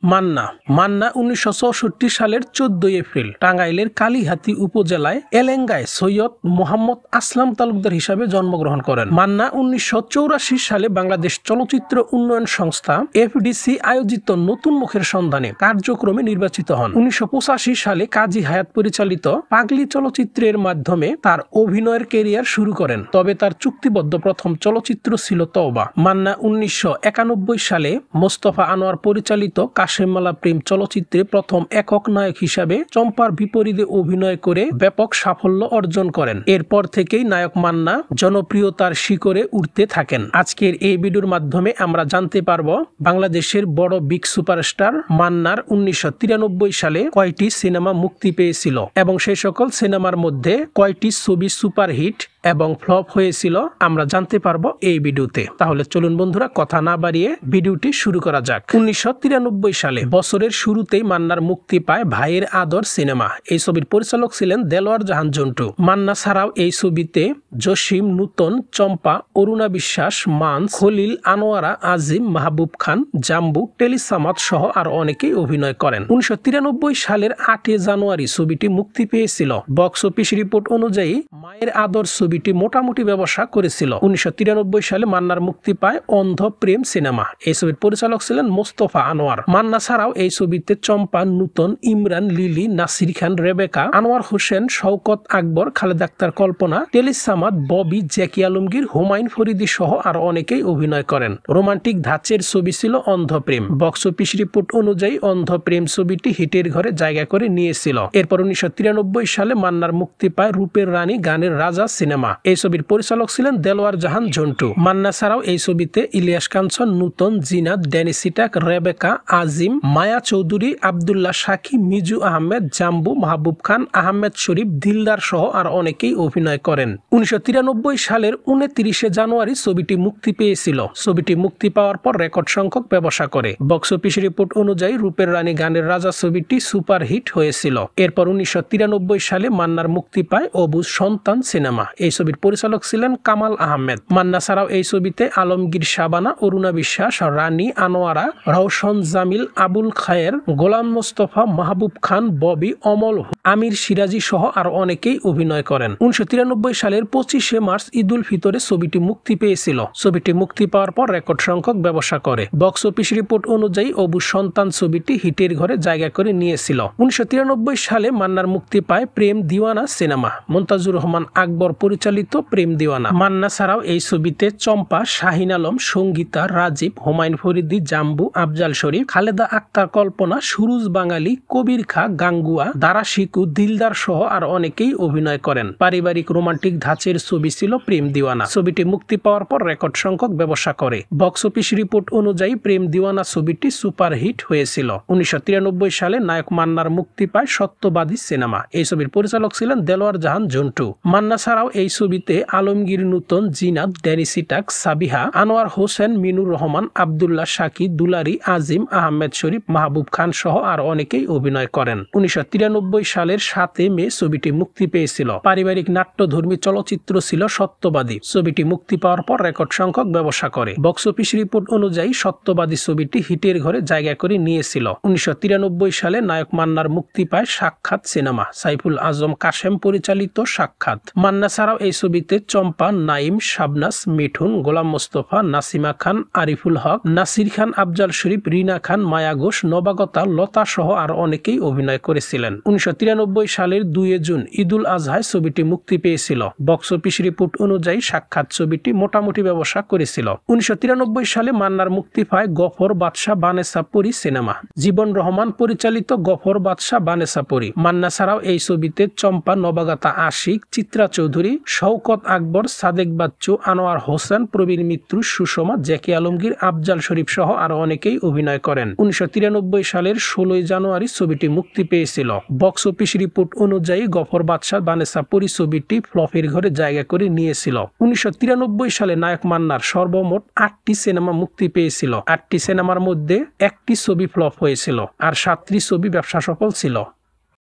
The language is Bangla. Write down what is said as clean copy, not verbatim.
মান্না মান্না 1964 সালের 14 এপ্রিল টাঙ্গাইলের কালিহাতী উপজেলায় এলেঙ্গায় সৈয়দ মোহাম্মদ আসলাম তালুকদার হিসাবে জন্মগ্রহণ করেন। মান্না 1984 সালে বাংলাদেশ চলচ্চিত্র উন্নয়ন সংস্থা এফডিসি আয়োজিত নতুন মুখের সন্ধানে কার্যক্রমে নির্বাচিত হন। 1985 সালে কাজী হায়াত পরিচালিত পাগলি চলচ্চিত্রের মাধ্যমে তার অভিনয়ের ক্যারিয়ার শুরু করেন, তবে তার চুক্তিবদ্ধ প্রথম চলচ্চিত্র ছিল তওবা। মান্না 1991 সালে মোস্তফা আনোয়ার পরিচালিত কাশেমমালা প্রেম চলচ্চিত্রে প্রথম একক নায়ক হিসাবে চম্পার বিপরীতে অভিনয় করে ব্যাপক সাফল্য অর্জন করেন। এরপর থেকেই নায়ক মান্না জনপ্রিয়তার শিখরে উঠতে থাকেন। আজকের এই ভিডিওর মাধ্যমে আমরা জানতে পারবো বাংলাদেশের বড় বিগ সুপারস্টার মান্নার 1993 সালে কয়টি সিনেমা মুক্তি পেয়েছিল এবং সেই সকল সিনেমার মধ্যে কয়টি ছবি সুপারহিট এবং ফ্লপ হয়েছিল আমরা জানতে পারবো এই ভিডিওতে। তাহলে চলুন বন্ধুরা, কথা না বাড়িয়ে ভিডিওটি শুরু করা যাক। 1993 সালে বছরের শুরুতেই মান্নার মুক্তি পায় ভাইয়ের আদর সিনেমা। এই ছবির পরিচালক ছিলেন দেলোয়ার জাহান জন্টু। মান্না ছাড়াও এই ছবিতে জসিম, নূতন, চম্পা, অরুণা বিশ্বাস, মান্স, খলিল, আনোয়ারা, আজিম, মাহবুব খান, জাম্বু, টেলিসামাদ সহ আর অনেকেই অভিনয় করেন। 1993 সালের 8 জানুয়ারি ছবিটি মুক্তি পেয়েছিল। বক্স অফিস রিপোর্ট অনুযায়ী মায়ের আদর ছবিটি মোটামুটি ব্যবসা করেছিল। 1993 সালে মান্নার মুক্তি পায় অন্ধ প্রেম সিনেমা। এই ছবির পরিচালক ছিলেন মোস্তফা আনোয়ার। মান্না ছাড়াও এই ছবিতে চম্পা, নূতন, ইমরান, লিলি, নাসির খান, রেবেকা, আনোয়ার হোসেন, শওকত আকবর, খালেদা আক্তার কল্পনা, টেলিসামাদ, ববি, জ্যাকি আলমগীর, হুমায়ুন ফরিদি সহ আর অনেকেই অভিনয় করেন। রোমান্টিক ধাঁচের ছবি ছিল অন্ধ প্রেম। বক্স অফিস রিপোর্ট অনুযায়ী অন্ধ প্রেম ছবিটি হিটের ঘরে জায়গা করে নিয়েছিল। এরপর 1993 সালে মান্নার মুক্তি পায় রূপের রানী গানের রাজা সিনেমা। এই ছবির পরিচালক ছিলেন দেলোয়ার জাহান জন্টু। মান্না ছাড়াও এই ছবিতে ইলিয়াস কাঞ্চন, নূতন, জিনাত, ড্যানি সিটাক, রেবেকা, আজিম, মায়া চৌধুরী, আব্দুল্লাহ সাকি, মিজু আহমেদ, জাম্বু, মাহবুব খান, আহমেদ শরীফ, দিলদার সহ আর অনেকেই অভিনয় করেন। 1993 সালের 29 জানুয়ারি ছবিটি মুক্তি পেয়েছিল। ছবিটি মুক্তি পাওয়ার পর রেকর্ড সংখ্যক ব্যবসা করে। বক্স অফিস রিপোর্ট অনুযায়ী রূপের রানী গানের রাজা ছবিটি সুপারহিট হয়েছিল। এরপর 1993 সালে মান্নার মুক্তি পায় অবুজ সন্তান সিনেমা। এই ছবির পরিচালক ছিলেন কামাল আহমেদ। মান্না ছাড়াও এই ছবিতে আলমগীর, শাবানা, অরুণা বিশ্বাস, রানী, আনোয়ারা, রওশন জামিল, আবুল খায়ের, গোলাম মোস্তফা, মাহবুব খান, ববি, অমল, আমির সিরাজি সহ আর অনেকেই অভিনয় করেন। 1993 সালের 25 মার্চ ঈদুল ফিতরে ছবিটি মুক্তি পেয়েছিল। ছবিটি মুক্তি পাওয়ার পর রেকর্ড সংখ্যক ব্যবসা করে। বক্স অফিস রিপোর্ট অনুযায়ী অবুজ সন্তান ছবিটি হিটের ঘরে জায়গা করে নিয়েছিল। 1993 সালে মান্নার মুক্তি পায় প্রেম দিওয়ানা সিনেমা। মন্তাজুর রহমান আকবর পরিচালিত প্রেম দিওয়ানা। মান্না ছাড়াও এই ছবিতে চম্পা, শাহিন আলম, সঙ্গীতা, রাজীব, হুমায়ুন ফরিদি, জাম্বু, আফজাল শরীফ, খালেদা আক্তার কল্পনা, সুরুজ বাঙালি, কবির খা, গাঙ্গুয়া, দারা শিকু, দিলদার সহ আর অনেকেই অভিনয় করেন। পারিবারিক রোমান্টিক ধাঁচের ছবি ছিল প্রেম দিওয়ানা। ছবিটি মুক্তি পাওয়ার পর রেকর্ড সংখ্যক ব্যবসা করে। বক্স অফিস রিপোর্ট অনুযায়ী প্রেম দিওয়ানা ছবিটি সুপারহিট হয়েছিল। 1993 সালে নায়ক মান্নার মুক্তি পায় সত্যবাদী সিনেমা। এই ছবির পরিচালক ছিলেন দেলোয়ার জাহান জন্টু। মান্না ছাড়াও এই ছবিতে আলমগীর, নূতন, জিনাত, ড্যানি সিটাক, সাবিহা, আনোয়ার হোসেন, মিনুর রহমান, আব্দুল্লাহ সাকি, দুলারি, আজিম, আহমেদ শরীফ, মাহবুব খান সহ আর অনেকেই অভিনয় করেন। 1993 সালের 7 মে ছবিটি মুক্তি পেয়েছিল। পারিবারিক নাট্যধর্মী চলচ্চিত্র ছিল সত্যবাদী। ছবিটি মুক্তি পাওয়ার পর রেকর্ড সংখ্যক ব্যবসা করে। বক্স অফিস রিপোর্ট অনুযায়ী সত্যবাদী ছবিটি হিটের ঘরে জায়গা করে নিয়েছিল। 1993 সালে নায়ক মান্নার মুক্তি পায় সাক্ষাৎ সিনেমা। সাইফুল আজম কাশেম পরিচালিত সাক্ষাৎ। মান্না ছাড়াও এই ছবিতে চম্পা, নাইম, শাবনাস, মিঠুন, গোলাম মোস্তফা, নাসিমা খান, আরিফুল হক, নাসির খান, আফজাল শরীফ, রিনা খান, মায়া ঘোষ, নবাগতা, লতা সহ আর অনেকেই অভিনয় করেছিলেন। 1993 সালের 2 জুন ঈদুল আজহায় ছবিটি মুক্তি পেয়েছিল। বক্স অফিস রিপোর্ট অনুযায়ী সাক্ষাৎ ছবিটি মোটামুটি ব্যবসা করেছিল। 1993 সালে মান্নার মুক্তি পায় গফর বাদশাহ বানেসাপুরি সিনেমা। জীবন রহমান পরিচালিত গফর বাদশাহ বানেসাপুরি। মান্না ছাড়াও এই ছবিতে চম্পা, নবাগতা, আশিক, চিত্রা চৌধুরী, শওকত আকবর, সাদেক বাচ্চু, আনোয়ার হোসেন, প্রবীর মিত্র, সুষমা, জ্যাকি আলমগীর, আফজাল শরীফ সহ আর অনেকেই অভিনয় করেন। 1993 সালের 16 জানুয়ারি ছবিটি মুক্তি পেয়েছিল। বক্স অফিস রিপোর্ট অনুযায়ী গফর বাদশাহ বানেসাপুরি ছবিটি ফ্লপের ঘরে জায়গা করে নিয়েছিল। 1993 সালে নায়ক মান্নার সর্বমোট 8টি সিনেমা মুক্তি পেয়েছিল। 8টি সিনেমার মধ্যে 1টি ছবি ফ্লপ হয়েছিল আর 7টি ছবি ব্যবসা সফল ছিল।